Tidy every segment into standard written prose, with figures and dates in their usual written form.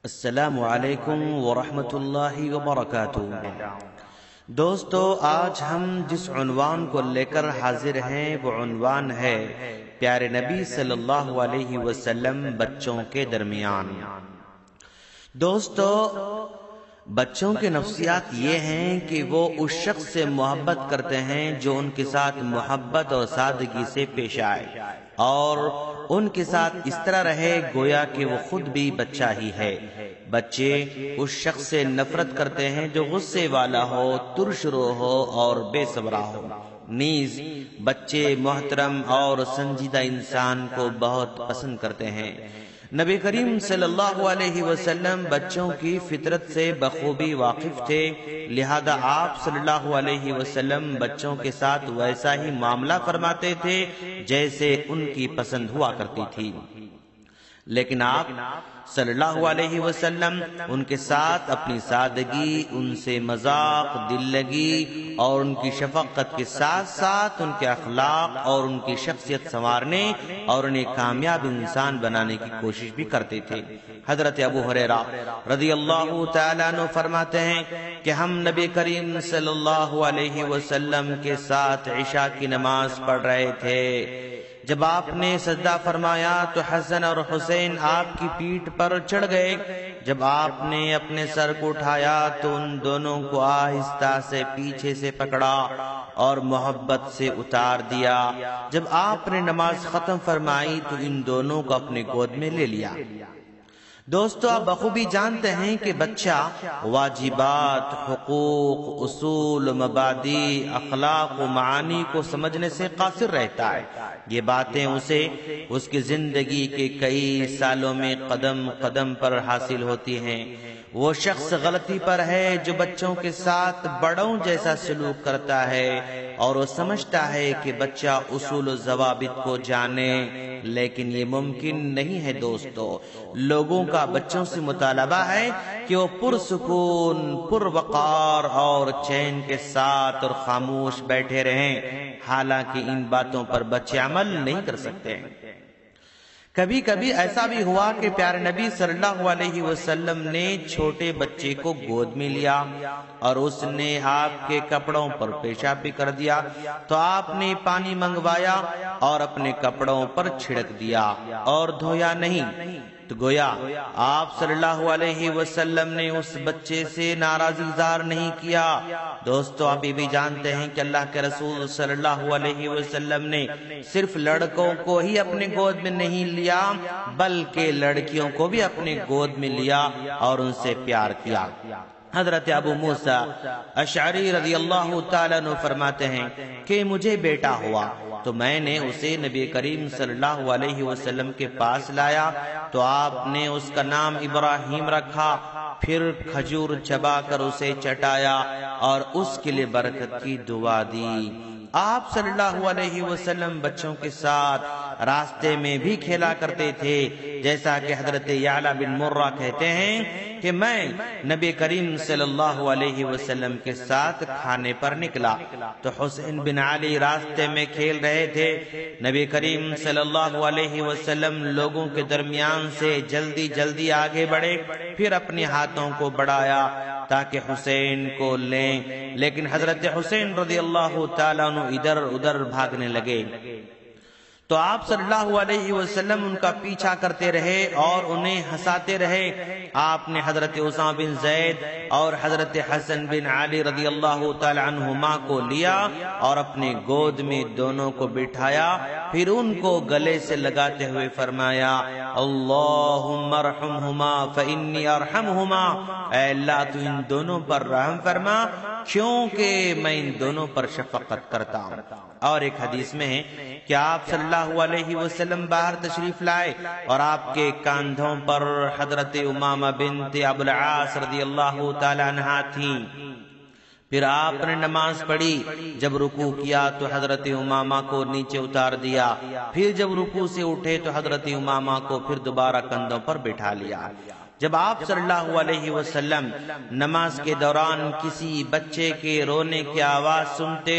السلام علیکم ورحمۃ اللہ وبرکاتہ۔ دوستو، آج ہم جس عنوان کو لے کر حاضر ہیں وہ عنوان ہے پیارے نبی صلی اللہ علیہ وسلم بچوں کے درمیان۔ دوستو، بچوں کے نفسیات یہ ہیں کہ وہ اس شخص سے محبت کرتے ہیں جو ان کے ساتھ محبت اور سادگی سے پیش آئے اور ان کے ساتھ اس طرح رہے گویا کہ وہ خود بھی بچہ ہی ہے۔ بچے اس شخص سے نفرت کرتے ہیں جو غصے والا ہو، ترش رو ہو اور بے صبر ہو۔ نیز بچے محترم اور سنجیدہ انسان کو بہت پسند کرتے ہیں۔ نبی کریم صلی اللہ علیہ وسلم بچوں کی فطرت سے بخوبی واقف تھے، لہذا آپ صلی اللہ علیہ وسلم بچوں کے ساتھ ویسا ہی معاملہ فرماتے تھے جیسے ان کی پسند ہوا کرتی تھی۔ لیکن آپ صلی اللہ علیہ وسلم ان کے ساتھ اپنی سادگی، ان سے مذاق، دل لگی اور ان کی شفقت کے ساتھ ساتھ ان کے اخلاق اور ان کی شخصیت سنوارنے اور انہیں کامیاب انسان بنانے کی کوشش بھی کرتے تھے۔ حضرت ابو ہریرہ رضی اللہ تعالیٰ عنہ فرماتے ہیں کہ ہم نبی کریم صلی اللہ علیہ وسلم کے ساتھ عشاء کی نماز پڑھ رہے تھے۔ جب آپ نے سجدہ فرمایا تو حسن اور حسین آپ کی پیٹھ پر چڑھ گئے۔ جب آپ نے اپنے سر کو اٹھایا تو ان دونوں کو آہستہ سے پیچھے سے پکڑا اور محبت سے اتار دیا۔ جب آپ نے نماز ختم فرمائی تو ان دونوں کو اپنے گود میں لے لیا۔ دوستو، آپ بخوبی جانتے ہیں کہ بچہ واجبات، حقوق، اصول، مبادی، اخلاق و معانی کو سمجھنے سے قاصر رہتا ہے۔ یہ باتیں اسے اس کی زندگی کے کئی سالوں میں قدم قدم پر حاصل ہوتی ہیں۔ وہ شخص غلطی پر ہے جو بچوں کے ساتھ بڑوں جیسا سلوک کرتا ہے اور وہ سمجھتا ہے کہ بچہ اصول و ضوابط کو جانے، لیکن یہ ممکن نہیں ہے۔ دوستو، لوگوں کا بچوں سے مطالبہ ہے کہ وہ پرسکون، پروقار اور چین کے ساتھ اور خاموش بیٹھے رہیں، حالانکہ ان باتوں پر بچے عمل نہیں کر سکتے۔ کبھی کبھی ایسا بھی ہوا کہ پیارے نبی صلی اللہ علیہ وسلم نے چھوٹے بچے کو گود میں لیا اور اس نے آپ کے کپڑوں پر پیشاب بھی کر دیا تو آپ نے پانی منگوایا اور اپنے کپڑوں پر چھڑک دیا اور دھویا نہیں، تو گویا آپ صلی اللہ علیہ وسلم نے اس بچے سے ناراضی اظہار نہیں کیا۔ دوستو، آپ یہ بھی جانتے ہیں کہ اللہ کے رسول صلی اللہ علیہ وسلم نے صرف لڑکوں کو ہی اپنے گود میں نہیں لیا بلکہ لڑکیوں کو بھی اپنے گود میں لیا اور ان سے پیار کیا۔ حضرت ابو موسیٰ اشعری رضی اللہ تعالیٰ عنہ فرماتے ہیں کہ مجھے بیٹا ہوا تو میں نے اسے نبی کریم صلی اللہ علیہ وسلم کے پاس لایا تو آپ نے اس کا نام ابراہیم رکھا، پھر کھجور چبا کر اسے چٹایا اور اس کے لیے برکت کی دعا دی۔ آپ صلی اللہ علیہ وسلم بچوں کے ساتھ راستے میں بھی کھیلا کرتے تھے، جیسا کہ حضرت یعلا بن مرہ کہتے ہیں کہ میں نبی کریم صلی اللہ علیہ وسلم کے ساتھ کھانے پر نکلا تو حسین بن علی راستے میں کھیل رہے تھے۔ نبی کریم صلی اللہ علیہ وسلم لوگوں کے درمیان سے جلدی جلدی آگے بڑھے، پھر اپنے ہاتھوں کو بڑھایا تاکہ حسین کو لیں، لیکن حضرت حسین رضی اللہ تعالیٰ عنہ ادھر ادھر بھاگنے لگے تو آپ صلی اللہ علیہ وسلم ان کا پیچھا کرتے رہے اور انہیں ہنساتے رہے۔ آپ نے حضرت اسامہ بن زید اور حضرت حسن بن علی رضی اللہ تعالی عنہما کو لیا اور اپنے گود میں دونوں کو بٹھایا، پھر ان کو گلے سے لگاتے ہوئے فرمایا، اللہم ارحمہما فانی ارحمہما، اے اللہ تو ان دونوں پر رحم فرما کیونکہ میں ان دونوں پر شفقت کرتا ہوں۔ اور ایک حدیث میں ہے کہ آپ صلی اللہ علیہ وسلم باہر تشریف لائے اور آپ کے کاندھوں پر حضرت امامہ بنت ابو العاص رضی اللہ تعالی عنہا تھیں۔ پھر آپ نے نماز پڑھی، جب رکوع کیا تو حضرت امامہ کو نیچے اتار دیا، پھر جب رکوع سے اٹھے تو حضرت امامہ کو پھر دوبارہ کندھوں پر بٹھا لیا، جب آپ صلی اللہ علیہ وسلم نماز کے دوران کسی بچے کے رونے کی آواز سنتے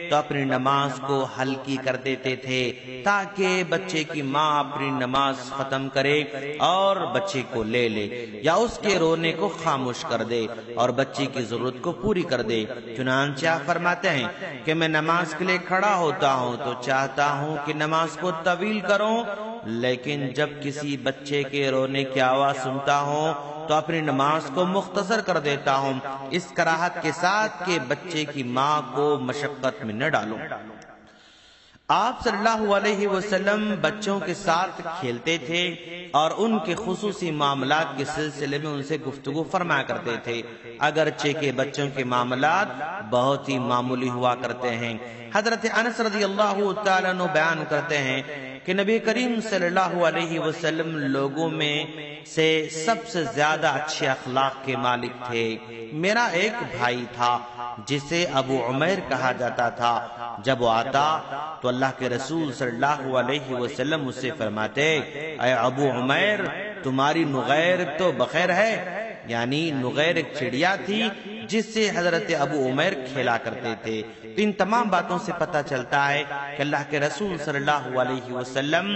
تو اپنی نماز کو ہلکی کر دیتے تھے تاکہ بچے کی ماں اپنی نماز ختم کرے اور بچے کو لے لے یا اس کے رونے کو خاموش کر دے اور بچے کی ضرورت کو پوری کر دے۔ چنانچہ آپ فرماتے ہیں کہ میں نماز کے لیے کھڑا ہوتا ہوں تو چاہتا ہوں کہ نماز کو طویل کروں، لیکن جب کسی بچے کے رونے کی آواز سنتا ہوں تو اپنی نماز کو مختصر کر دیتا ہوں، اس کراہت کے ساتھ کہ بچے کی ماں کو مشقت میں نہ ڈالوں۔ آپ صلی اللہ علیہ وسلم بچوں کے ساتھ کھیلتے تھے اور ان کے خصوصی معاملات کے سلسلے میں ان سے گفتگو فرمایا کرتے تھے، اگرچہ کہ بچوں کے معاملات بہت ہی معمولی ہوا کرتے ہیں۔ حضرت انس رضی اللہ تعالیٰ عنہ بیان کرتے ہیں کہ نبی کریم صلی اللہ علیہ وسلم لوگوں میں سے سب سے زیادہ اچھے اخلاق کے مالک تھے۔ میرا ایک بھائی تھا جسے ابو عمیر کہا جاتا تھا، جب وہ آتا تو اللہ کے رسول صلی اللہ علیہ وسلم اس سے فرماتے، اے ابو عمیر تمہاری نغیر تو بخیر ہے، یعنی نغیر ایک چڑیا تھی جس سے حضرت ابو عمیر کھیلا کرتے تھے۔ تو ان تمام باتوں سے پتہ چلتا ہے کہ اللہ کے رسول صلی اللہ علیہ وسلم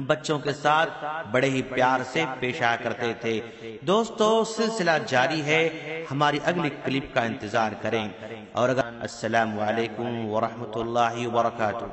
بچوں کے ساتھ بڑے ہی پیار سے پیش آیا کرتے تھے۔ دوستو سلسلہ جاری ہے، ہماری اگلی کلپ کا انتظار کریں، اور السلام علیکم ورحمۃ اللہ وبرکاتہ۔